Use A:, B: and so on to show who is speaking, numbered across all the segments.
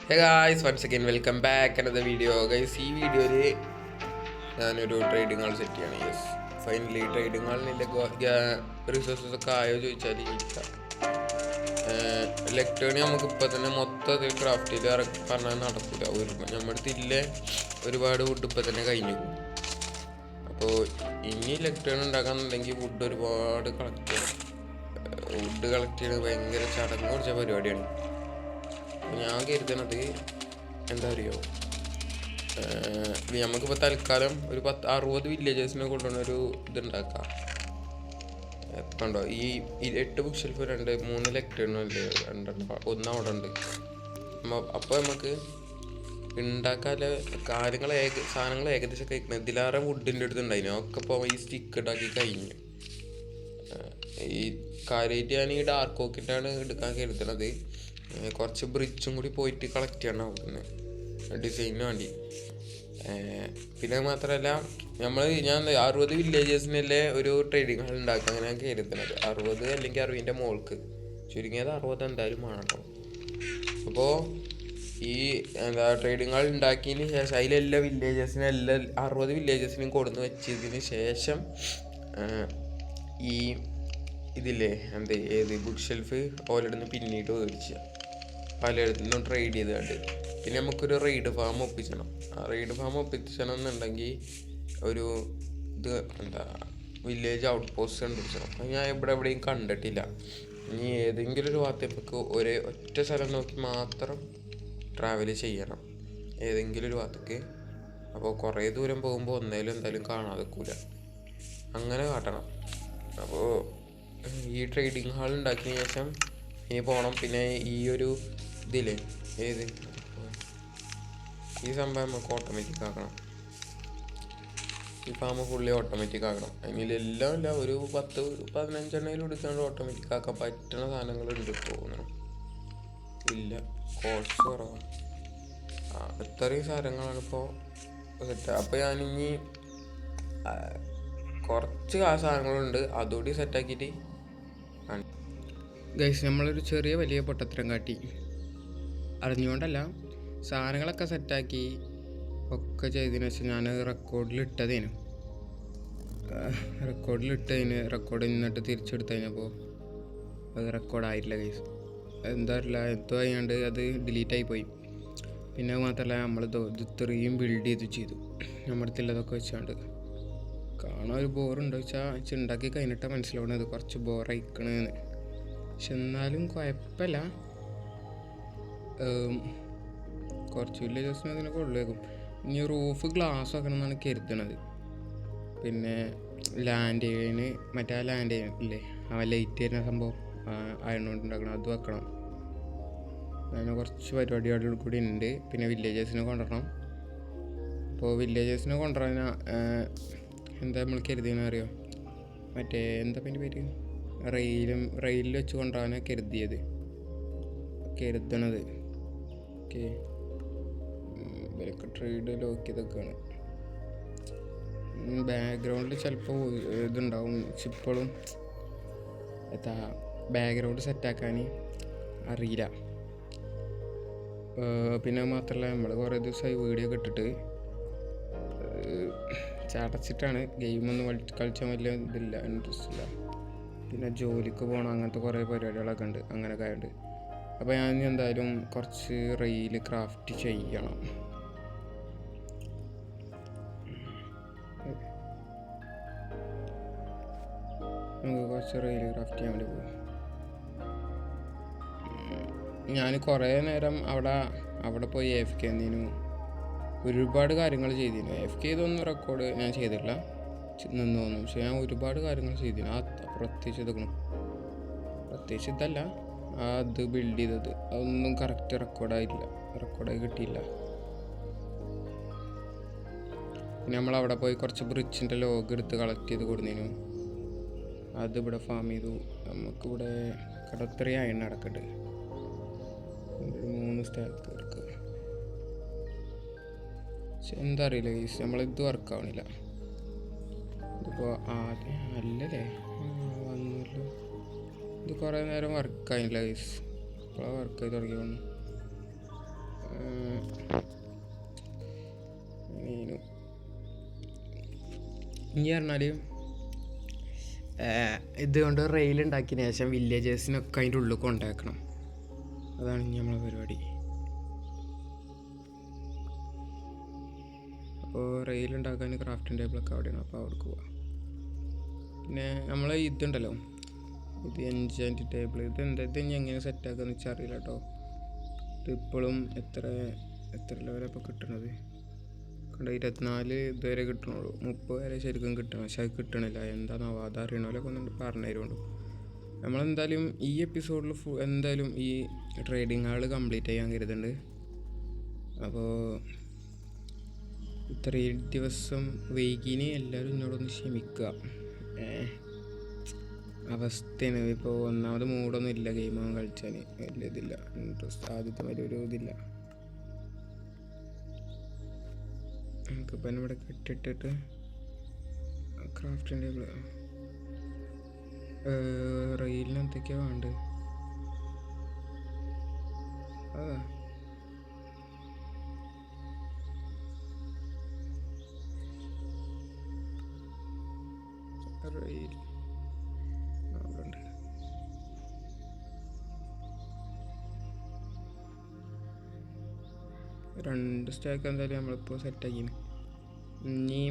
A: Hey guys, once again welcome back another video. Guys, ഈ വീഡിയോയിൽ ഞാനൊരു ട്രേഡിംഗ് ആൾ set ചെയ്യണം. യെസ്, ഫൈനലി ട്രേഡിംഗ് ആളിൻ്റെ റിസോഴ്സസ് ഒക്കെ ആയോ ചോദിച്ചാൽ ഇല്ല. ലെക്ടേണി നമുക്ക് ഇപ്പോൾ തന്നെ മൊത്തത്തിൽ ക്രാഫ്റ്റ് ചെയ്ത് പറഞ്ഞാൽ നടക്കില്ല. നമ്മുടെ അടുത്തില്ലേ ഒരുപാട് വുഡ് ഇപ്പം തന്നെ കഴിഞ്ഞു. അപ്പോൾ ഇനി ലെക്ടേൺ ഉണ്ടാക്കാന്നുണ്ടെങ്കിൽ വുഡ് ഒരുപാട് കളക്ട് ചെയ്യണം. വുഡ് കളക്ട് ചെയ്യുന്നത് ഭയങ്കര ചടങ്ങ് പിടിച്ച പരിപാടിയാണ്. ഞാൻ കരുതണത് എന്താ അറിയോ, നമുക്കിപ്പോൾ തൽക്കാലം ഒരു 60 വില്ലേജേഴ്സിനെ കൊണ്ടുവന്നൊരു ഇതുണ്ടാക്കാം. കണ്ടോ, ഈ 8 ബുക്ക് ഷെൽഫ് 3 ലെക്ടേണല്ലേ, 1 അവിടെ ഉണ്ട്. അപ്പോൾ നമുക്ക് ഉണ്ടാക്കാനുള്ള സാധനങ്ങൾ ഏകദേശം കഴിക്കണം. ഇതിലാറെ വുഡിൻ്റെ അടുത്ത് ഉണ്ടായിരുന്നു. ഒക്കെ ഇപ്പോൾ ഈ സ്റ്റിക്ക് ഉണ്ടാക്കി കഴിഞ്ഞു. ഈ കാര്യമായിട്ട് ഞാൻ ഈ ഡാർക്ക് ഓക്കിട്ടാണ് എടുക്കാൻ കരുതണത്. കുറച്ച് ബ്രിഡ്ജും കൂടി പോയിട്ട് കളക്ട് ചെയ്യണം അവിടുന്ന് ഡിസൈനിന് വേണ്ടി. പിന്നെ മാത്രമല്ല ഞാൻ 60 വില്ലേജേഴ്സിനല്ലേ ഒരു ട്രേഡിംഗ് ഹാൾ ഉണ്ടാക്കുക അങ്ങനെ ഞാൻ കരുതുന്നത്. 60 അല്ലെങ്കിൽ 60ൻ്റെ മുകൾക്ക്, ചുരുങ്ങിയത് 60 എന്തായാലും വേണം കേട്ടോ. അപ്പോൾ ഈ ട്രേഡിംഗ് ഹാൾ ഉണ്ടാക്കിയതിന് ശേഷം അതിലെല്ലാ വില്ലേജേഴ്സിനും 60 വില്ലേജേഴ്സിനും കൊടുന്ന് വെച്ചതിന് ശേഷം ഈ ഇതില്ലേ ഏത് ബുക്ക് ഷെൽഫ് ഓലടുന്ന് പിന്നീട് മേടിച്ച പലയിടത്തു നിന്നും ട്രേഡ് ചെയ്തുകൊണ്ട് പിന്നെ നമുക്കൊരു റെയ്ഡ് ഫാം ഒപ്പിച്ചണം. ആ റെയ്ഡ് ഫാം ഒപ്പിച്ചണം എന്നുണ്ടെങ്കിൽ ഒരു വില്ലേജ് ഔട്ട് പോസ്റ്റ് കണ്ടുപിടിച്ചണം. അത് ഞാൻ എവിടെയും കണ്ടിട്ടില്ല. ഇനി ഏതെങ്കിലും ഒരു ഭാഗത്ത് നമുക്ക് ഒറ്റ സ്ഥലം നോക്കി മാത്രം ട്രാവൽ ചെയ്യണം, ഏതെങ്കിലും ഒരു ഭാഗത്തേക്ക്. അപ്പോൾ കുറേ ദൂരം പോകുമ്പോൾ എന്തായാലും കാണാതെ നിൽക്കില്ല, അങ്ങനെ കാട്ടണം. അപ്പോൾ ഈ ട്രേഡിംഗ് ഹാൾ ഉണ്ടാക്കിയ ശേഷം ഇനി പോകണം. പിന്നെ ഈ ഒരു ഇതില്ലേ ഈ സംഭവം നമുക്ക് ഓട്ടോമാറ്റിക് ആക്കണം. ഈ ഫാം ഫുള്ളി ഓട്ടോമാറ്റിക് ആക്കണം. അതിലെല്ലാം ഇല്ല, ഒരു 10-15 എടുക്കാണ്ട് ഓട്ടോമാറ്റിക് ആക്കാൻ പറ്റുന്ന സാധനങ്ങളുണ്ട് തോന്നണം. ഇല്ല, കോസ്റ്റ് കുറവാണ്. ഇത്രയും സാധനങ്ങളാണ് ഇപ്പോൾ സെറ്റ്. അപ്പോൾ ഞാനിനി കുറച്ച് സാധനങ്ങളുണ്ട്, അതുകൂടി സെറ്റാക്കിയിട്ട് ഗൈസ് നമ്മളൊരു വലിയ പൊട്ടത്തരം കാട്ടി. അറിഞ്ഞുകൊണ്ടല്ല, സാധനങ്ങളൊക്കെ സെറ്റാക്കി ഒക്കെ ചെയ്തതിന് ശേഷം ഞാൻ റെക്കോർഡിലിട്ടതിന് റെക്കോർഡ് നിന്നിട്ട് തിരിച്ചെടുത്ത് കഴിഞ്ഞപ്പോൾ അത് റെക്കോർഡായിട്ടില്ല ഗൈസ്. എന്താ അറിയില്ല, എന്തോ ആയതുകൊണ്ട് അത് ഡിലീറ്റായി പോയി. പിന്നെ മാത്രമല്ല നമ്മൾ ഇത്രയും ബിൽഡ് ചെയ്തു നമ്മുടെ അടുത്തുള്ളതൊക്കെ വെച്ചാണ്ട് കാണാൻ ഒരു ബോറുണ്ടോ വെച്ചാൽ ഉണ്ടാക്കി കഴിഞ്ഞിട്ടാണ് മനസ്സിലാവണത് കുറച്ച് ബോറയിക്കണെന്ന്. പക്ഷെ എന്നാലും കുഴപ്പമില്ല, കുറച്ച് വില്ലേജസിന് അതിനെ കൊള്ളുവേക്കും. ഇനി റൂഫ് ഗ്ലാസ് വെക്കണം എന്നാണ് കരുതണത്. പിന്നെ മറ്റേ ലാൻഡ് ഇല്ലേ, ആ ലൈറ്റ് വരുന്ന സംഭവം അയണോണ്ട് ഉണ്ടാക്കണം, അത് വെക്കണം. അങ്ങനെ കുറച്ച് പരിപാടികൾ കൂടി ഉണ്ട്. പിന്നെ വില്ലേജേഴ്സിനെ കൊണ്ടുവരണം. അപ്പോൾ വില്ലേജേഴ്സിനെ കൊണ്ടുവരാൻ എന്താ നമ്മൾ കരുതിയെന്ന് അറിയോ, മറ്റേ എന്താ പിന്നെ പേര്, റെയിലിൽ വെച്ച് കൊണ്ടുപോകാനാണ് കരുതണത്. ഓക്കെ, ഇവരൊക്കെ ട്രേഡ് ലോക്ക് ചെയ്തൊക്കെയാണ്. ബാക്ക്ഗ്രൗണ്ടിൽ ചിലപ്പോൾ ഇതുണ്ടാവും, ഇപ്പോഴും ബാക്ക്ഗ്രൗണ്ട് സെറ്റാക്കാൻ അറിയില്ല. പിന്നെ മാത്രമല്ല നമ്മൾ കുറേ ദിവസമായി വീഡിയോ ഒക്കെ ഇട്ടിട്ട് ചടച്ചിട്ടാണ്. ഗെയിമൊന്നും കളിച്ചാൽ വലിയ ഇതില്ല, ഇൻട്രസ്റ്റ് ഇല്ല. പിന്നെ ജോലിക്ക് പോകണം, അങ്ങനത്തെ കുറേ പരിപാടികളൊക്കെ ഉണ്ട്. അങ്ങനെയൊക്കെ ആയിട്ട് അപ്പോൾ ഞാൻ എന്തായാലും കുറച്ച് റെയിൽ ക്രാഫ്റ്റ് ചെയ്യണം. നമുക്ക് കുറച്ച് റെയിൽ ക്രാഫ്റ്റ് ചെയ്യാൻ വേണ്ടി പോകും. ഞാൻ കുറേ നേരം അവിടെ പോയി AFK ഒരുപാട് കാര്യങ്ങൾ ചെയ്തിരുന്നു. AFK ഇതൊന്നും റെക്കോർഡ് ഞാൻ ചെയ്തിട്ടില്ല നിന്ന് തോന്നും, പക്ഷെ ഞാൻ ഒരുപാട് കാര്യങ്ങൾ ചെയ്തിരുന്നു. പ്രത്യേകിച്ച് ഇതല്ല, അത് ബിൽഡ് ചെയ്തത് അതൊന്നും കറക്റ്റ് റെക്കോർഡായി കിട്ടിയില്ല. പിന്നെ നമ്മളവിടെ പോയി കുറച്ച് ബ്രിഡ്ജിൻ്റെ ലോഗ് എടുത്ത് കളക്ട് ചെയ്ത് കൊടുത്തിരുന്നു. അതിവിടെ ഫാം ചെയ്തു. നമുക്കിവിടെ കടത്രേ അയൺ നടക്കട്ടെ, 3 സ്റ്റാക്ക് എടുക്കുക. പക്ഷെ എന്താ അറിയില്ല ഗൈസ്, നമ്മളിത് വർക്കാവണില്ല. ഇതിപ്പോൾ അല്ലല്ലേ വന്നല്ലോ. ഇത് കുറേ നേരം വർക്കായില്ല ഗൈസ്, ഇപ്പോഴാണ് വർക്ക് ചെയ്ത് തുടങ്ങിയോണ്ട്. ഇനി പറഞ്ഞാൽ ഇതുകൊണ്ട് റെയിൽ ഉണ്ടാക്കിയതിന് ശേഷം വില്ലേജേഴ്സിനൊക്കെ അതിൻ്റെ ഉള്ളിൽ കൊണ്ടാക്കണം. അതാണ് ഇനി നമ്മളെ പരിപാടി. അപ്പോൾ റെയിൽ ഉണ്ടാക്കാൻ ക്രാഫ്റ്റിംഗ് ടേബിളൊക്കെ അവിടെയാണ്. അപ്പോൾ അവിടേക്ക് പോവാം. പിന്നെ നമ്മളെ ഇതുണ്ടല്ലോ, ഇത് എൻചാൻറ്റ് ടേബിൾ, ഇത് ഇനി എങ്ങനെ സെറ്റാക്കാന്ന് വെച്ചാൽ അറിയില്ല കേട്ടോ. ഇത് ഇപ്പോഴും എത്ര ലെവലപ്പോൾ കിട്ടണത്? കണ്ട 24 ഇതുവരെ കിട്ടണുള്ളൂ. 30 വരെ ശരിക്കും കിട്ടണം. പക്ഷെ അത് കിട്ടണില്ല. എന്താണെന്നാവോ, അതറിയണമല്ലോ ഒന്ന് പറഞ്ഞു തരുന്നുണ്ട്. നമ്മളെന്തായാലും ഈ എപ്പിസോഡിൽ എന്തായാലും ഈ ട്രേഡിങ് ഹാൾ കംപ്ലീറ്റ് ചെയ്യാൻ കരുതുന്നുണ്ട്. അപ്പോൾ ഇത്രയും ദിവസം വൈകിന് എല്ലാവരും എന്നോടൊന്ന് ക്ഷമിക്കുക. അവസ്ഥയാണ്. ഇപ്പോൾ ഒന്നാമത് മൂടൊന്നും ഇല്ല ഗെയിമൊന്നും കളിച്ചാൽ, വലിയ ഇതില്ല, ഇൻട്രസ്റ്റ് ആദ്യത്തെ വലിയൊരു ഇതില്ല. നമുക്കിപ്പം ഇവിടെ കെട്ടിട്ടിട്ട് ക്രാഫ്റ്റിംഗ് ടേബിൾ റെയിലിന് എന്തൊക്കെയാണ് വേണ്ടത്? റെയിൽ അവിടെ ഉണ്ട്. രണ്ട് സ്റ്റാക്ക് എന്തായാലും നമ്മളിപ്പോൾ സെറ്റാക്കിന്. ഇനി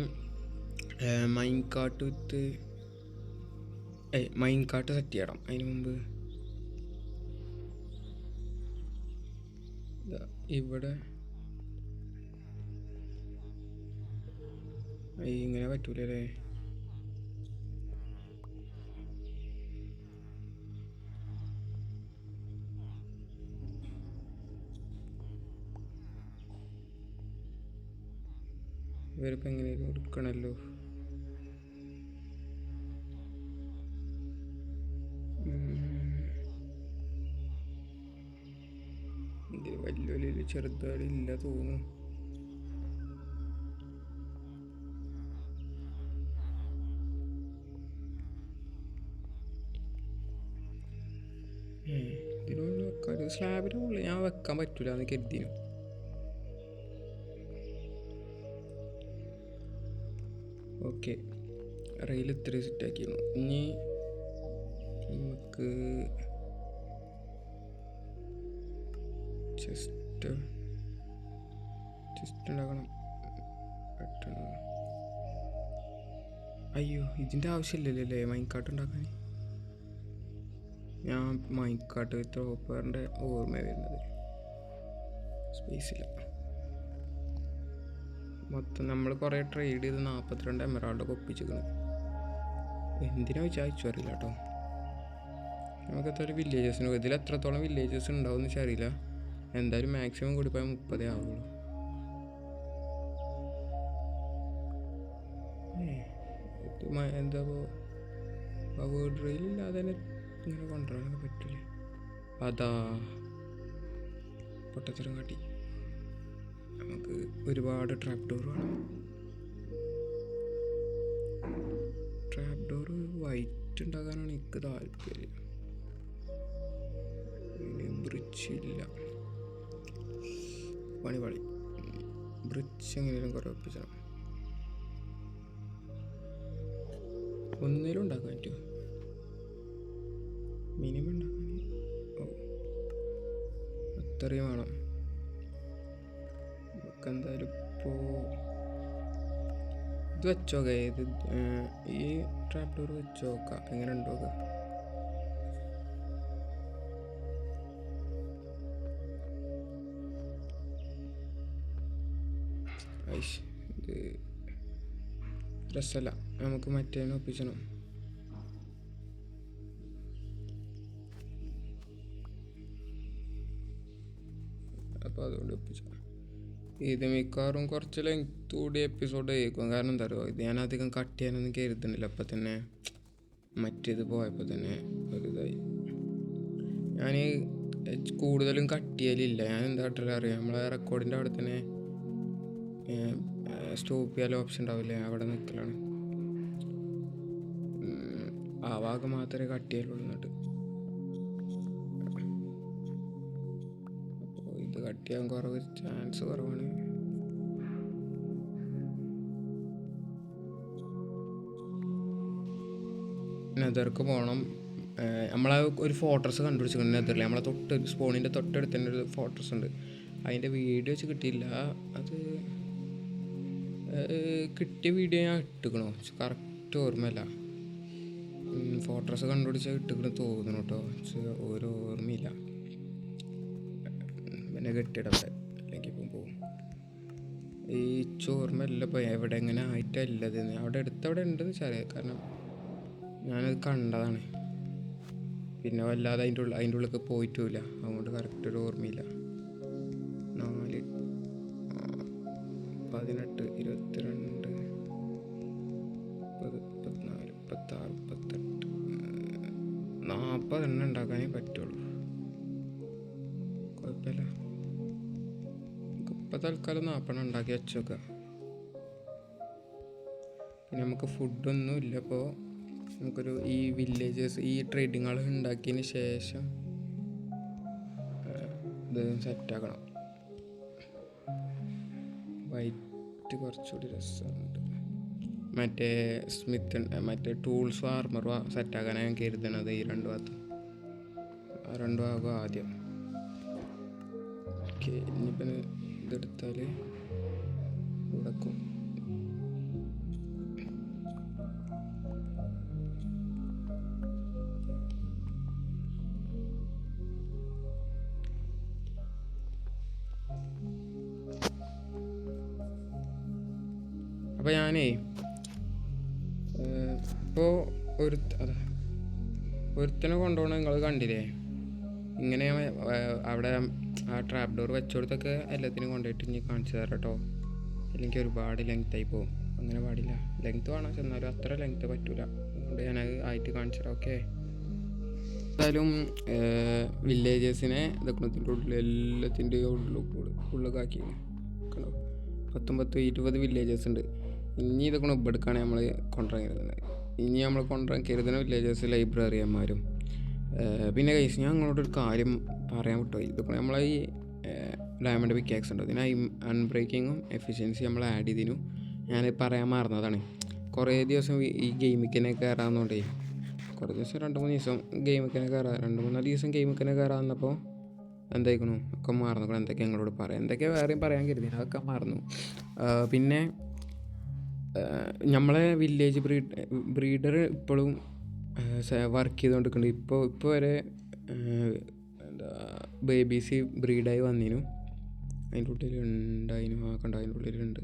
A: മൈൻ കാർട്ട് സെറ്റ് ചെയ്യണം. അതിന് മുമ്പ് ഇവിടെ ഇങ്ങനെ പറ്റൂലേ? ഇവരിപ്പോൾ എങ്ങനെയും കൊടുക്കണമല്ലോ. ഇതിൽ വലിയ ചെറുതാടില്ല തോന്നുന്നു. ഇതിനുള്ള വെക്കാൻ സ്ലാബിൻ്റെ മുകളിൽ ഞാൻ വെക്കാൻ പറ്റൂല എന്ന് കരുതിനും. ഓക്കെ, റെയിൽ ഇത്രയും സെറ്റാക്കിയിരുന്നു. ഇനി നമുക്ക് ചെസ്റ്റ് ഉണ്ടാക്കണം. പെട്ടെന്ന് അയ്യോ, ഇതിൻ്റെ ആവശ്യമില്ലല്ലേ മൈൻകാർട്ട് ഉണ്ടാക്കാൻ. ഞാൻ മൈൻകാർട്ട് വിത്ത് ഓപ്പറിൻ്റെ ഓർമ്മ വരുന്നത്. സ്പേസില്ല. മൊത്തം നമ്മൾ കുറേ ട്രേഡ് ചെയ്ത് 42 എമറാൾഡൊക്കെ ഒപ്പിച്ചിരിക്കണം. എന്തിനാ വിചാരിച്ചു അറിയില്ല കേട്ടോ. നമുക്ക് എത്ര വില്ലേജസിന് ഇതിൽ എത്രത്തോളം വില്ലേജസ് ഉണ്ടാവും എന്ന് വെച്ചാൽ അറിയില്ല. എന്തായാലും മാക്സിമം കൂടി പോയാൽ 30 ആവുള്ളൂ. എന്താ വേർഡ് റെയിലില്ലാതെ തന്നെ ഇങ്ങനെ കൊണ്ടുവരാനൊക്കെ പറ്റില്ലേ? അതാ പൊട്ടത്തരം കാട്ടി. നമുക്ക് ഒരുപാട് ട്രാപ്പ് ഡോർ വേണം. ട്രാപ്പ് ഡോർ വൈറ്റ് ഉണ്ടാക്കാനാണ് എനിക്ക് താല്പര്യം. ബ്രിഡ്ജില്ല, പണി ബ്രിഡ്ജ് എങ്ങനെയും കുറേ ഒപ്പിച്ചണം. ഒന്നിലും ഉണ്ടാക്കാൻ പറ്റുമോ? മിനിമം ഉണ്ടാക്കാൻ അത്രയും വേണം. നമുക്ക് എന്തായാലും ഇപ്പോൾ ഇത് വെച്ചോക്കെ. ഇത് ഈ ട്രാപ്പ് ഡോർ വെച്ച് നോക്കാം എങ്ങനെ ഉണ്ടോ. ഇത് രസമല്ല, നമുക്ക് മറ്റേനെ ഒപ്പിച്ചണം. അപ്പോൾ അതുകൊണ്ട് ഒപ്പിച്ചു. ഇത് മിക്കവാറും കുറച്ച് ലെങ്ത് കൂടി എപ്പിസോഡ് കേൾക്കും. കാരണം എന്താ പറയുക, ഇത് ഞാൻ അധികം കട്ട് ചെയ്യാനൊന്നും കരുതുന്നില്ല. അപ്പം തന്നെ മറ്റേത് പോയപ്പോൾ തന്നെ ഒരിതായി. ഞാൻ കൂടുതലും കട്ട് ചെയ്യലില്ല. ഞാൻ എന്താ കാട്ടില്ല അറിയാം, നമ്മളെ റെക്കോർഡിൻ്റെ അവിടെ തന്നെ സ്റ്റോപ്പ് ചെയ്യാൻ ഓപ്ഷൻ ഉണ്ടാവില്ലേ, അവിടെ നിൽക്കലാണ്. ആ ഭാഗം മാത്രമേ കട്ട് ചെയ്യലുള്ളൂ. എന്നിട്ട് അപ്പോൾ ഇത് കട്ട് ചെയ്യാൻ ചാൻസ് കുറവാണ്. നെതർക്ക് പോകണം. നമ്മളെ ഒരു ഫോട്ടോസ് കണ്ടുപിടിച്ചിട്ടുണ്ട് നെതറിൽ. നമ്മളെ സ്പോണിൻ്റെ തൊട്ടടുത്ത് തന്നെ ഒരു ഫോട്ടോസ് ഉണ്ട്. അതിൻ്റെ വീഡിയോ വെച്ച് കിട്ടിയില്ല. അത് കിട്ടിയ വീഡിയോ ഞാൻ ഇട്ടുക്കണോ കറക്റ്റ് ഓർമ്മയില്ല. ഫോട്ടോസ് കണ്ടുപിടിച്ചാൽ ഇട്ടുക്കണ തോന്നുന്നു കേട്ടോ. ഓരോ ഓർമ്മയില്ല. പിന്നെ കെട്ടിയിടവിടെ അല്ലെങ്കിൽ ഇപ്പം പോകും. ഈ ചോർമ്മല്ല ഇപ്പോൾ എവിടെ എങ്ങനെ ആയിട്ടല്ലത്. അവിടെ അടുത്തവിടെ ഉണ്ടെന്ന് വെച്ചാൽ കാരണം ഞാനത് കണ്ടതാണ്. പിന്നെ വല്ലാതെ അതിൻ്റെ ഉള്ളിലേക്ക് പോയിട്ടുമില്ല. അതുകൊണ്ട് കറക്റ്റ് ഒരു ഓർമ്മയില്ല. 4, 18, 22, 30, 34, 36, 38, 40 എണ്ണം ഉണ്ടാക്കാനേ പറ്റുള്ളൂ. കുഴപ്പമില്ല. ഇപ്പം തൽക്കാലം 40 ഉണ്ടാക്കി വെച്ചോക്കാം. പിന്നെ നമുക്ക് ഫുഡൊന്നും ഇല്ല. അപ്പോൾ നമുക്കൊരു ഈ വില്ലേജസ് ഈ ട്രേഡിങ് ഹാൾ ഉണ്ടാക്കിയതിന് ശേഷം ഇത് സെറ്റാക്കണം. വൈറ്റ് കുറച്ചുകൂടി രസമുണ്ട്. മറ്റേ മറ്റേ ടൂൾസും ആർമറും സെറ്റാക്കാനാണ് ഞാൻ കരുതണത്. ഈ 2 ഭാഗത്തും 2 ഭാഗം ആദ്യം. ഓക്കെ, ഇനിയിപ്പം ഇതെടുത്താൽ ഉടക്കും. അപ്പോൾ ഞാനേ ഇപ്പോൾ ഒരുത്തനെ കൊണ്ടുപോകണം. നിങ്ങൾ കണ്ടില്ലേ ഇങ്ങനെ അവിടെ ആ ട്രാപ്പ് ഡോർ വെച്ചോടത്തൊക്കെ എല്ലാത്തിനും കൊണ്ടുപോയിട്ട് ഇനി കാണിച്ചു തരാം കേട്ടോ. അല്ലെങ്കിൽ ഒരുപാട് ലെങ്ത്തായി പോകും. അങ്ങനെ പാടില്ല. ലെങ്ത്ത് വേണം, ചെന്നാലും അത്ര ലെങ്ത്ത് പറ്റൂല. അതുകൊണ്ട് ഞാനത് ആയിട്ട് കാണിച്ചു തരാം. ഓക്കെ, എന്തായാലും വില്ലേജസിനെ ഇതൊക്കെ ഉള്ളിൽ എല്ലാത്തിൻ്റെ ഉള്ളിലാക്കി 19-20 വില്ലേജസ് ഉണ്ട്. ഇനി ഇതൊക്കെ ഇബെടുക്കാണ് നമ്മൾ കൊണ്ടുവരാൻ കരുതുന്നത്. ഇനി നമ്മൾ കൊണ്ടുവരാൻ കരുതുന്ന വില്ലേജസ് ലൈബ്രറിയന്മാരും. പിന്നെ കൈസ് ഞാൻ നിങ്ങളോടൊരു കാര്യം പറയാൻ വിട്ടോ. ഇതൊക്കെ നമ്മളെ ഈ ഡയമണ്ട് പിക്കാക്സ് ഉണ്ട്. ഇതിന് അൺബ്രേക്കിങ്ങും എഫിഷ്യൻസി നമ്മൾ ആഡ് ചെയ്തിനു. ഞാൻ പറയാൻ മറന്നതാണ്. കുറേ ദിവസം ഈ ഗെയിമിക്കനെ കയറാമെന്നുണ്ടേ. കുറേ ദിവസം 2-3 ദിവസം ഗെയിമിക്കനെ കയറാം. 2-3 ദിവസം ഗെയിമിക്കനെ കയറാമെന്നപ്പോൾ എന്തായിക്കണു ഒക്കെ മറന്നു. എന്തൊക്കെ ഞങ്ങളോട് പറയാം, എന്തൊക്കെ വേറെയും പറയാൻ കരുതി, അതൊക്കെ മറന്നു. പിന്നെ നമ്മളെ വില്ലേജ് ബ്രീഡർ ഇപ്പോഴും വർക്ക് ചെയ്തുകൊണ്ടിരിക്കുന്നുണ്ട്. ഇപ്പോൾ വരെ എന്താ ബേബീസ് ബ്രീഡായി വന്നിനു. അതിൻ്റെ ഉള്ളിലുണ്ടായിരുന്നു. അതിൻ്റെ ഉള്ളിലുണ്ട്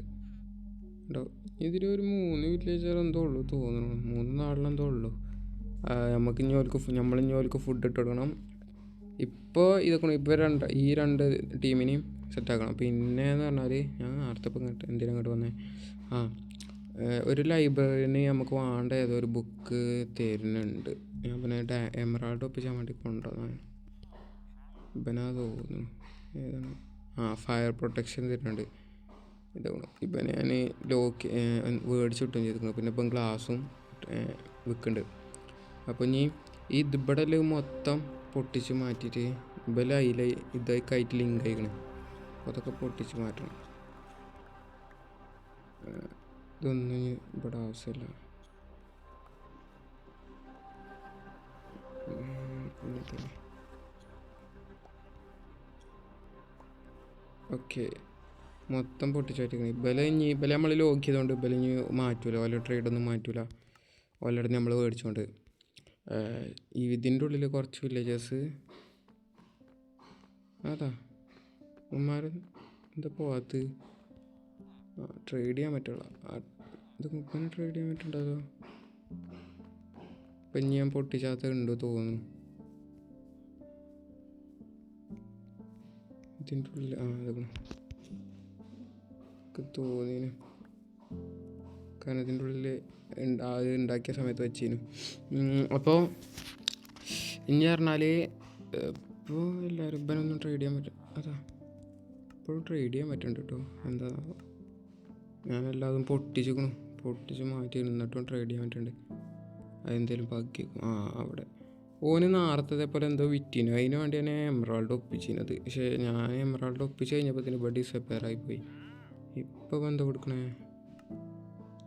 A: കേട്ടോ. ഇതിലൊരു 3 വില്ലേജർ എന്തോ ഉള്ളൂ തോന്നുന്നു. 3 നാളിലെന്തോ ഉള്ളൂ. നമുക്ക് ഇനി ഓർക്ക് ഫുഡ് ഇട്ട് കൊടുക്കണം. ഇപ്പോൾ ഇപ്പോൾ ഈ 2 ടീമിനെയും സെറ്റാക്കണം. പിന്നെ എന്ന് പറഞ്ഞാൽ ഞാൻ നേരത്തെ ഇപ്പം എന്തിനങ്ങോട്ട് വന്നേ, ഒരു ലൈബ്രറിന് നമുക്ക് വേണ്ട ഏതോ ഒരു ബുക്ക് തരുന്നുണ്ട്. ഞാൻ പിന്നെ എമറാൾഡ് ഒപ്പിച്ചാൻ വേണ്ടി കൊണ്ടുവന്നതാണ്. ഇവനാ തോന്നുന്നു ഏതാണ്, ഫയർ പ്രൊട്ടക്ഷൻ തരുന്നുണ്ട്. ഇതാണ് ഇപ്പം ഞാൻ ലോക്ക് മേടിച്ച് കിട്ടുകയും ചെയ്തിരിക്കുന്നു. പിന്നെ ഇപ്പം ഗ്ലാസും വിൽക്കുന്നുണ്ട്. അപ്പോൾ ഇനി ഈ ഇതിബടൽ മൊത്തം പൊട്ടിച്ച് മാറ്റിയിട്ട് ഇതായി കയറ്റി ലിങ്ക് ആയിക്കണേ. അപ്പോൾ അതൊക്കെ പൊട്ടിച്ച് മാറ്റണം. ഇതൊന്നും ഇവിടെ ആവശ്യമില്ല. ഓക്കെ, മൊത്തം പൊട്ടിച്ചാറ്റിക്കണേ. ഇബല നമ്മൾ ലോക്ക് ചെയ്തുകൊണ്ട് ഇനി മാറ്റൂല. ഓല ട്രേഡൊന്നും മാറ്റൂല. ഓൾറെഡി നമ്മൾ മേടിച്ചോണ്ട് ഇതിൻ്റെ ഉള്ളിൽ കുറച്ച് വില്ലേജസ് അതാ ഉമ്മാർ എന്താ പോവാത്ത് ട്രേഡ് ചെയ്യാൻ പറ്റുള്ള. ഇത് മുപ്പനെ ട്രേഡ് ചെയ്യാൻ പറ്റുന്നുണ്ടല്ലോ. ഇപ്പം ഇനി ഞാൻ പൊട്ടിച്ചാത്ത ഉണ്ടോ തോന്നുന്നു. ഇതിൻ്റെ ഉള്ളിൽ അതൊക്കെ തോന്നിന്. കാരണം ഇതിൻ്റെ ഉള്ളിൽ അത് ഉണ്ടാക്കിയ സമയത്ത് വെച്ചിരുന്നു. അപ്പോൾ ഇനി പറഞ്ഞാൽ ഇപ്പോൾ എല്ലാവരും ഇവനൊന്നും ട്രേഡ് ചെയ്യാൻ പറ്റും. അതാ ഇപ്പോഴും ട്രേഡ് ചെയ്യാൻ പറ്റുന്നുണ്ട് കേട്ടോ. എന്താ ഞാനെല്ലാതും പൊട്ടിച്ച് മാറ്റി നിന്നിട്ടും ട്രേഡ് ചെയ്യാൻ പറ്റുന്നുണ്ട്. അതെന്തേലും ബാക്കി അവിടെ ഓന് നേരത്തെ പോലെ എന്തോ വിറ്റിനു. അതിന് വേണ്ടി ഞാൻ എമറാൾഡ് ഒപ്പിച്ചിരുന്നത്. പക്ഷേ ഞാൻ എമറാൾഡ് ഒപ്പിച്ച് കഴിഞ്ഞപ്പോൾ ഇവിടെ ഡിസപ്പയറായി പോയി. ഇപ്പോൾ എന്താ കൊടുക്കണേ,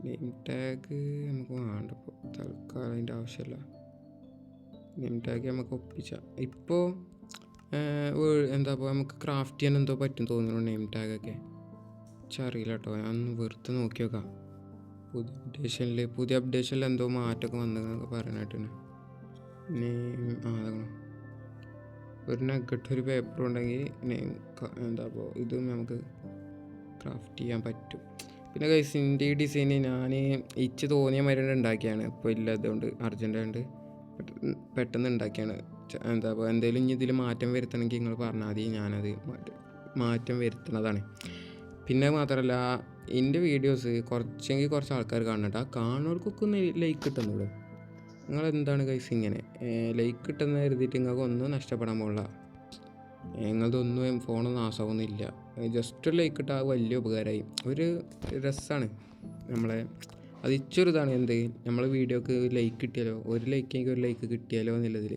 A: നെയിം ടാഗ് നമുക്ക് വേണ്ട. ഇപ്പോൾ തൽക്കാലം അതിൻ്റെ ആവശ്യമില്ല. നെയിം ടാഗ് നമുക്ക് ഒപ്പിച്ചാൽ ഇപ്പോൾ എന്താ ഇപ്പോൾ നമുക്ക് ക്രാഫ്റ്റ് ചെയ്യാൻ എന്തോ പറ്റും തോന്നുന്നു നെയിം ടാഗൊക്കെ. അറിയില്ല കേട്ടോ, ഞാൻ ഒന്ന് വെറുതെ നോക്കി നോക്കാം. പുതിയ അപ്ഡേഷനിൽ എന്തോ മാറ്റമൊക്കെ വന്നതെന്നൊക്കെ പറയാനായിട്ടാണ്. അതാണ് ഒരു നഗട്ട് ഒരു പേപ്പർ ഉണ്ടെങ്കിൽ എന്താ അപ്പോൾ ഇതും നമുക്ക് ക്രാഫ്റ്റ് ചെയ്യാൻ പറ്റും. പിന്നെ ഗൈസിൻ്റെ ഈ ഡിസൈന് ഞാൻ ഇച്ച് തോന്നിയ മാതിരി ഉണ്ടാക്കിയാണ്. ഇപ്പോൾ ഇല്ല, അതുകൊണ്ട് അർജൻറ്റായിട്ട് പെട്ടെന്ന് ഉണ്ടാക്കിയാണ്. എന്താ അപ്പോൾ എന്തെങ്കിലും ഇനി ഇതിൽ മാറ്റം വരുത്തണമെങ്കിൽ നിങ്ങൾ പറഞ്ഞാൽ മതി, ഞാനത് മാറ്റം വരുത്തുന്നതാണ്. പിന്നെ മാത്രമല്ല എൻ്റെ വീഡിയോസ് കുറച്ച് ആൾക്കാർ കാണുന്നുണ്ട്. ആ കാണുന്നവർക്കൊക്കെ ഒന്ന് ലൈക്ക് കിട്ടുന്നുള്ളൂ. നിങ്ങളെന്താണ് ഗൈസ് ഇങ്ങനെ ലൈക്ക് കിട്ടുന്ന കരുതിയിട്ട് നിങ്ങൾക്ക് ഒന്നും നഷ്ടപ്പെടാൻ പോകില്ല. നിങ്ങളതൊന്നും ഫോണൊന്നും നാശമൊന്നുമില്ല. ജസ്റ്റ് ലൈക്ക് കിട്ടാൻ വലിയ ഉപകാരമായി. ഒരു രസമാണ് നമ്മളെ അത് ഇച്ചൊരിതാണ്. എന്ത് നമ്മൾ വീഡിയോക്ക് ലൈക്ക് കിട്ടിയാലോ, ഒരു ലൈക്കെങ്കിൽ ഒരു ലൈക്ക് കിട്ടിയാലോ എന്നുള്ളതിൽ.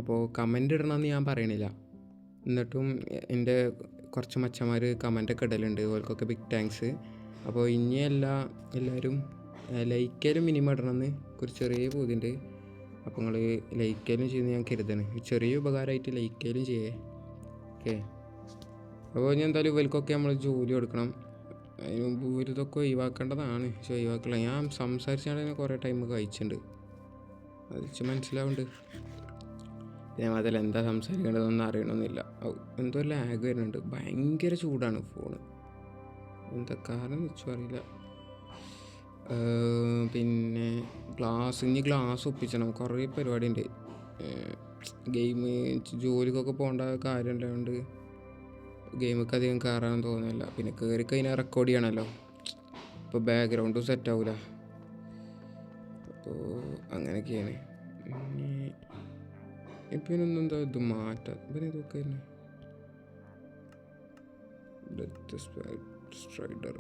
A: അപ്പോൾ കമൻ്റ് ഇടണമെന്ന് ഞാൻ പറയണില്ല. എന്നിട്ടും എൻ്റെ കുറച്ച് മച്ചന്മാർ കമൻ്റൊക്കെ ഇടലുണ്ട്. അവർക്കൊക്കെ ബിഗ് താങ്ക്സ്. അപ്പോൾ ഇനി എല്ലാവരും ലൈക്കായാലും മിനിമം ഇടണമെന്ന് ഒരു ചെറിയ പൂതിയുണ്ട്. അപ്പോൾ നിങ്ങൾ ലൈക്കായാലും ചെയ്യുന്നത് ഞാൻ കരുതാണ്. ചെറിയ ഉപകാരമായിട്ട് ലൈക്കായാലും ചെയ്യേ. ഓക്കെ, അപ്പോൾ ഞാൻ എന്തായാലും ഇവർക്കൊക്കെ നമ്മൾ ജോലി കൊടുക്കണം. അതിന് മുമ്പ് ഇതൊക്കെ ഒഴിവാക്കേണ്ടതാണ്. പക്ഷെ ഒഴിവാക്കില്ല. ഞാൻ സംസാരിച്ചാൽ കുറേ ടൈം കഴിച്ചിട്ടുണ്ട്, അത് മനസ്സിലാവുന്നുണ്ട്. പിന്നെ അതല്ല എന്താ സംസാരിക്കേണ്ടതൊന്നും അറിയണമെന്നില്ല. എന്തോ ലാഗ് വരുന്നുണ്ട്. ഭയങ്കര ചൂടാണ് ഫോണ്. എന്താ കാരണം വെച്ചും അറിയില്ല. പിന്നെ ഇനി ഗ്ലാസ് ഒപ്പിച്ചണം. കുറേ പരിപാടിയുണ്ട്. ഗെയിം ജോലിക്കൊക്കെ പോകേണ്ട കാര്യമുള്ളതുകൊണ്ട് ഗെയിമൊക്കെ അധികം കയറാൻ തോന്നുന്നില്ല. പിന്നെ കയറി കഴിഞ്ഞാൽ റെക്കോർഡ് ചെയ്യണമല്ലോ. ഇപ്പോൾ ബാക്ക്ഗ്രൗണ്ടും സെറ്റ് ആവില്ല. അപ്പോൾ അങ്ങനെയൊക്കെയാണ്. ഇപ്പം എന്താ ഇത് മാറ്റാം. പിന്നെ ഇതൊക്കെ തന്നെ ഡെത്ത് സ്ട്രൈഡർ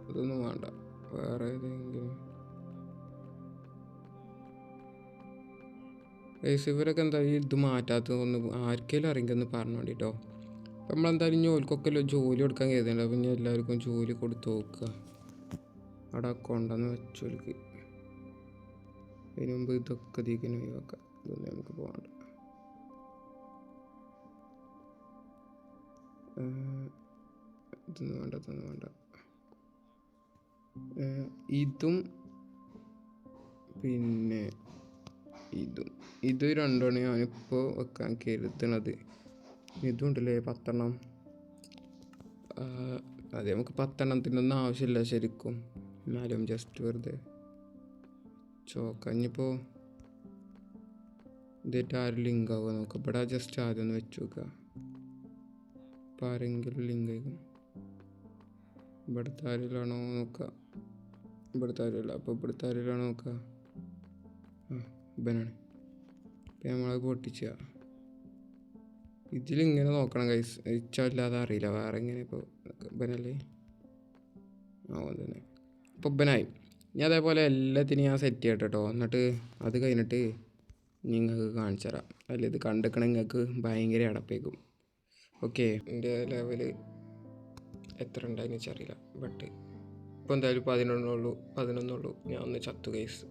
A: അതൊന്നും വേണ്ട. വേറെ ഏതെങ്കിലും ഇവരൊക്കെ എന്താ ഇത് മാറ്റാത്തതൊന്ന് ആർക്കെങ്കിലും അറിയെങ്കിൽ പറഞ്ഞു വേണ്ടിട്ടോ. അപ്പം നമ്മളെന്തായാലും ജോലിക്കൊക്കെ ജോലി കൊടുക്കാൻ കരുതുന്നുണ്ട്. അപ്പം ഇനി എല്ലാവർക്കും ജോലി കൊടുത്ത് നോക്കുക. അവിടെ കൊണ്ടുവന്ന് വെച്ചോൽക്ക്. അതിന് മുമ്പ് ഇതൊക്കെ തീക്കനെ ഒഴിവാക്കാം. ഇതൊന്നും നമുക്ക് പോകണ്ട. ഇതൊന്നും വേണ്ട. ഇതും പിന്നെ ഇത് രണ്ടാണ് ഞാനിപ്പോൾ വെക്കാൻ കരുതണത്. ഇതുണ്ടല്ലേ 10 എണ്ണം. അതെ, നമുക്ക് 10 എണ്ണത്തിനൊന്നും ആവശ്യമില്ല ശരിക്കും. എന്നാലും ജസ്റ്റ് വെറുതെ ചോക്കഞ്ഞിപ്പോൾ ഇതായിട്ട് ആരും ലിങ്ക് ആവുക നോക്കാം. ഇവിടെ ജസ്റ്റ് ആദ്യം ഒന്ന് വെച്ച് നോക്കുക. ഇപ്പം ആരെങ്കിലും ലിങ്ക് ആയിരിക്കും. ഇവിടുത്തെ ആരെങ്കിലാണോ നോക്കുക. ഇവിടുത്തെ ആരുമില്ല. അപ്പോൾ ഇവിടുത്തെ ആരെങ്കിലാണോ നോക്കുക. ഇവനാണ്. ഇപ്പം നമ്മളത് പൊട്ടിച്ച ഇതിലിങ്ങനെ നോക്കണം കൈസ്. ഇച്ചല്ലാതെ അറിയില്ല വേറെ എങ്ങനെ. ഇപ്പോൾ ഇവനല്ലേ തന്നെ. ഇപ്പോൾ ഇവനായി. ഇനി അതേപോലെ എല്ലാത്തിനും ഞാൻ സെറ്റ് ചെയ്യട്ടെ കേട്ടോ. എന്നിട്ട് അത് കഴിഞ്ഞിട്ട് നിങ്ങൾക്ക് കാണിച്ചു തരാം. അല്ല ഇത് കണ്ടിക്കണ നിങ്ങൾക്ക് ഭയങ്കര അടപ്പേക്കും. ഓക്കെ, എൻ്റെ ലെവല് എത്ര ഉണ്ടായെന്ന് വെച്ചറിയില്ല. ബട്ട് ഇപ്പോൾ എന്തായാലും 11 ഞാൻ ഒന്ന് ചത്തു ഗൈസ്.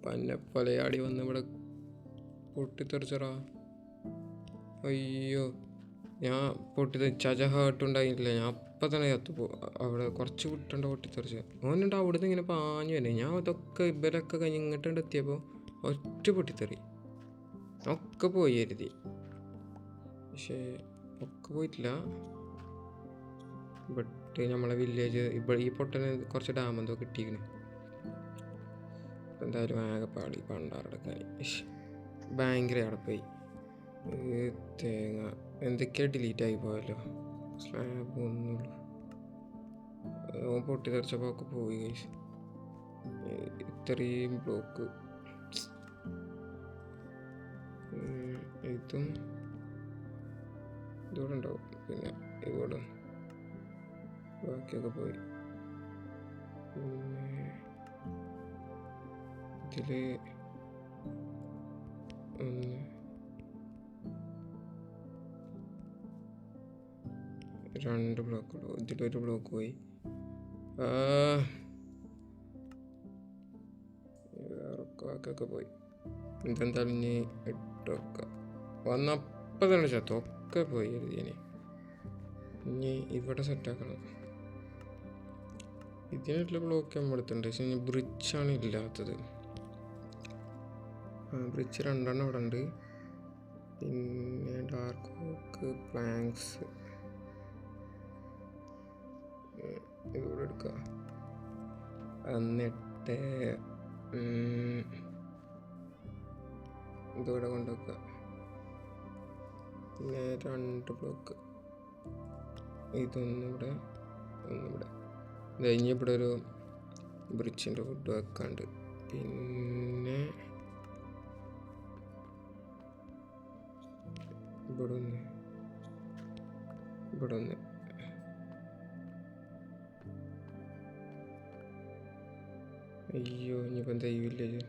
A: പന്നെ പലയാടി വന്ന് ഇവിടെ പൊട്ടിത്തെറിച്ചറാ. അയ്യോ, ഞാൻ ചാച്ച ഹേർട്ടുണ്ടായില്ല. ഞാൻ അപ്പം തന്നെ ചത്തുപോ. അവിടെ കുറച്ച് വിട്ടുണ്ട് പൊട്ടിത്തെറിച്ച്. ഓനുണ്ട് അവിടുന്ന് ഇങ്ങനെ പാഞ്ഞു തന്നെ. ഞാൻ ഇതൊക്കെ ഇവരൊക്കെ കഴിഞ്ഞ് ഇങ്ങോട്ടുണ്ട് എത്തിയപ്പോൾ ഒറ്റ പൊട്ടിത്തെറി. ഒക്കെ പോയി കരുതി. പക്ഷേ ഒക്കെ പോയിട്ടില്ല. ബട്ട് നമ്മളെ വില്ലേജ് ഈ പൊട്ടന് കുറച്ച് ഡാം എന്തോ കിട്ടിയിരിക്കണ്. എന്തായാലും ആകെപ്പാടി പണ്ടാറെടുക്കാൻ ഭയങ്കര അടപ്പായി. തേങ്ങ എന്തൊക്കെയാ ഡിലീറ്റ് ആയി പോയല്ലോ. സ്ലാബ് ഒന്നുള്ളൂ. പൊട്ടിത്തെറിച്ചപ്പോൾ ഒക്കെ പോയി. ഇത്രയും ബ്ലോക്ക്. ഇതോടെ ഉണ്ടാവും. പിന്നെ ഇവിടെ ബാക്കിയൊക്കെ പോയി. ഇതില് 2 ബ്ലോക്കുള്ളൂ. ഇതിലൊരു ബ്ലോക്ക് പോയി. വേറെ ബാക്കിയൊക്കെ പോയി. ഇതെന്തായാലും ഇനി ഇട്ടൊക്കെ വന്നപ്പോൾ തന്നെ ചത്തു ഒക്കെ പോയി എഴുതിയന്. ഇനി ഇവിടെ സെറ്റാക്കണം. ഇതിനുള്ള ബ്ലോക്ക് നമ്മൾ എടുത്തിട്ടുണ്ട്. പക്ഷെ ഇനി ബ്രിഡ്ജാണ് ഇല്ലാത്തത്. ബ്രിഡ്ജ് 2 അവിടെ ഉണ്ട്. പിന്നെ ഡാർക്ക് ഓക്ക് പ്ലാങ്ക്സ് ഇതുകൂടെ എടുക്കുക. എന്നിട്ട് ഇതിവിടെ കൊണ്ടുവെക്കുക. പിന്നെ 2 ബ്ലോക്ക് ഇതൊന്നിവിടെ ഒന്നിവിടെ. ഇത് കഴിഞ്ഞ് ഇവിടെ ഒരു ബ്രിഡ്ജിൻ്റെ ഫുഡ് വെക്കാണ്ട്. പിന്നെ ഇവിടെ ഒന്ന് അയ്യോ ഇനിയിപ്പോൾ എന്താ ഈ വില്ലേജ്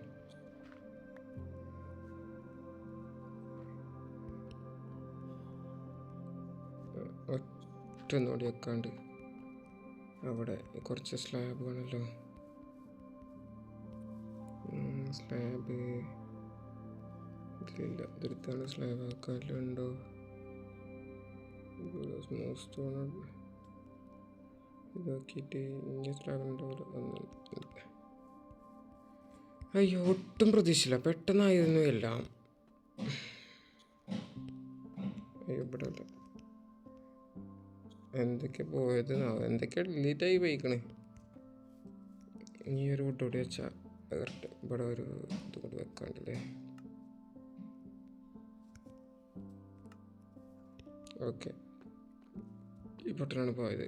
A: ഒറ്റ ഒന്നുകൂടി വെക്കാണ്ട്. അവിടെ കുറച്ച് സ്ലാബ് വേണമല്ലോ. സ്ലാബ് ഇതിലില്ല. ഇതെടുത്താണ് സ്ലാബ് ആക്കാനുണ്ടോ? സ്മൂത്ത് സ്റ്റോൺ ഇതാക്കിയിട്ട് ഇങ്ങനെ സ്ലാബ് ഉണ്ടാവില്ല. അയ്യോ ഒട്ടും പ്രതീക്ഷയില്ല. പെട്ടെന്നായിരുന്നു എല്ലാം. അയ്യോ ഇവിടെ അല്ല എന്തൊക്കെ പോയത്, എന്തൊക്കെ ഡിലീറ്റായി പോയിക്കണ്. ഇനി ഒരു കൂട്ടോടി വെച്ചാൽ കറക്റ്റ്. ഇവിടെ ഒരു ഇത് കൂടി വെക്കാണ്ടല്ലേ. ഓക്കെ ഈ പൊട്ടനാണ് പോയത്.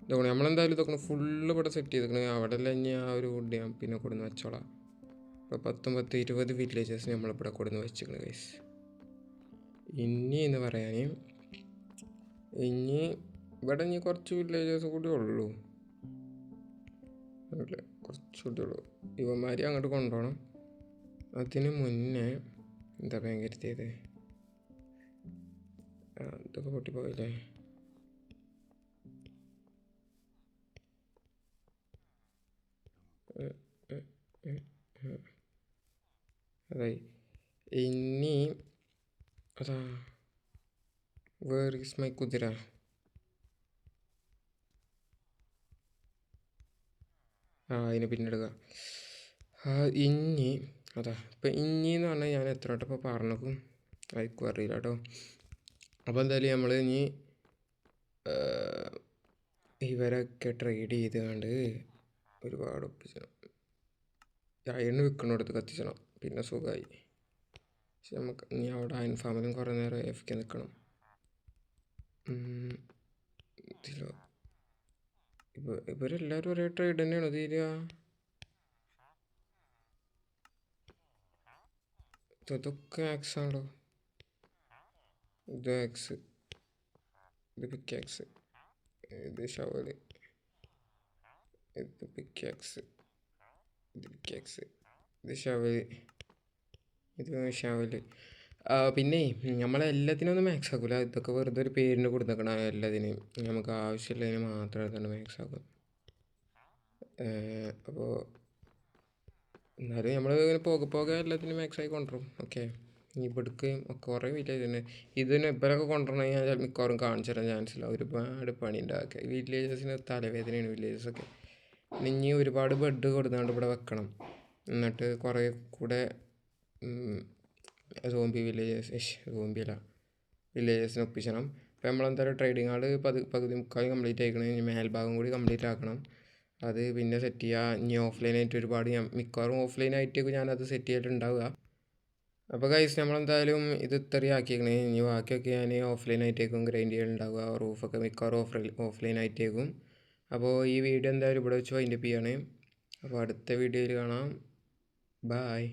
A: ഇതൊക്കെ നമ്മളെന്തായാലും ഇതൊക്കെ ഫുള്ള് ഇവിടെ സെറ്റ് ചെയ്തേക്കണേ. അവിടെ എല്ലാം ഇനി ആ ഒരു വുഡ് ഞാൻ പിന്നെ കൊടുന്ന് വെച്ചോളാം. ഇപ്പോൾ 19-20 വില്ലേജസ് നമ്മളിവിടെ കൊടുന്ന് വെച്ചിരിക്കണേ ഗൈസ്. ഇനി എന്ന് പറയാൻ ഇനി ഇവിടെ ഇനി കുറച്ച് വില്ലേജസ് കൂടി ഉള്ളൂ. അല്ലേ കുറച്ചുകൂടി ഉള്ളൂ. ഇവന്മാരെ അങ്ങോട്ട് കൊണ്ടുപോകണം. അതിന് മുന്നേ എന്താ ഭയങ്കരത്തേത് ഇതൊക്കെ പൊട്ടിപ്പോയില്ലേ. അതായി ഇനി അതാ വേർ ഈസ് മൈ കുതിര. അതിന് പിന്നെടുക്കുക. ഇനി അതാ ഇപ്പം ഇനിന്ന് പറഞ്ഞാൽ ഞാൻ എത്ര വട്ടം ഇപ്പോൾ പറഞ്ഞേക്കും ആയിരിക്കും അറിയില്ല കേട്ടോ. അപ്പോൾ എന്തായാലും നമ്മൾ ഇനി ഇവരൊക്കെ ട്രേഡ് ചെയ്തുകൊണ്ട് ഒരുപാട് ഒപ്പിച്ചണം. അയണ് വിൽക്കണടുത്ത് കത്തിച്ചണം. പിന്നെ സുഖമായി. പക്ഷെ നമുക്ക് ഇനി അവിടെ അയൺ ഫാമിലും കുറേ നേരം എഫ് നിൽക്കണം. ഇതിലോ ഇവരെല്ലാവരും ഒരേ ട്രേഡ് തന്നെയാണോ തീരുക? ഇതൊക്കെ ആക്സ് ആണല്ലോ. ഇത് ആക്സ്, ഇത് പിക്കാക്സ്, ഇത് ഷവല്, ഇത് പിക്കാക്സ്, ഇത് പിക്കാക്സ്, ഇത് ഷവല്, ഇത് ഷവല്. പിന്നെ നമ്മളെല്ലാത്തിനും ഒന്നും മാക്സ് ആക്കില്ല. ഇതൊക്കെ വെറുതെ ഒരു പേരിന് കൊടുത്തേക്കണം. എല്ലാത്തിനും നമുക്ക് ആവശ്യമുള്ളതിന് മാത്രം എടുത്തുകൊണ്ട് മാക്സ് ആക്കും. അപ്പോൾ എന്നാലും നമ്മൾ ഇങ്ങനെ പോകെ എല്ലാത്തിനും മാക്സ് ആയി കൊണ്ടുവരും. ഓക്കെ ഇവിടേക്കും കുറേ വില്ലേജ് തന്നെ. ഇതിന് ഇവരൊക്കെ കൊണ്ടുവരണമെങ്കിൽ ഞാൻ മിക്കവാറും കാണിച്ചു തരാൻ ചാൻസ് ഇല്ല. ഒരുപാട് പണി ഉണ്ടാക്കുക. വില്ലേജസിന് തലവേദനയാണ് വില്ലേജസൊക്കെ. ഇനി ഒരുപാട് ബെഡ് കൊടുത്തുകൊണ്ട് ഇവിടെ വെക്കണം. എന്നിട്ട് കുറേ കൂടെ സോംബിയല്ല വില്ലേജസിന് ഒപ്പിച്ചണം. അപ്പോൾ നമ്മളെന്തായാലും ട്രേഡിങ് ആൾ പകുതി മുക്കാലും കംപ്ലീറ്റ് ആക്കണം. ഇനി മേൽഭാഗം കൂടി കംപ്ലീറ്റ് ആക്കണം. അത് പിന്നെ സെറ്റ് ചെയ്യുക. ഇനി ഓഫ്ലൈനായിട്ട് ഒരുപാട് മിക്കവാറും ഓഫ്ലൈനായിട്ടേക്ക് ഞാനത് സെറ്റ് ചെയ്തിട്ടുണ്ടാവുക. അപ്പോൾ ഗൈസ് നമ്മളെന്തായാലും ഇത് ഇത്രയും ആക്കിയേക്കണേ. ഇനി ബാക്കിയൊക്കെ ഞാൻ ഓഫ്ലൈനായിട്ടേക്കും ഗ്രൈൻഡ് ചെയ്യാനുണ്ടാവുക. റൂഫൊക്കെ മിക്കവാറും ഓഫ്ലൈനായിട്ടേക്കും. അപ്പോൾ ഈ വീഡിയോ എന്തായാലും ഇവിടെ വെച്ച് വൈൻഡപ്പ് ചെയ്യണേ. അപ്പോൾ അടുത്ത വീഡിയോയിൽ കാണാം. ബായ്.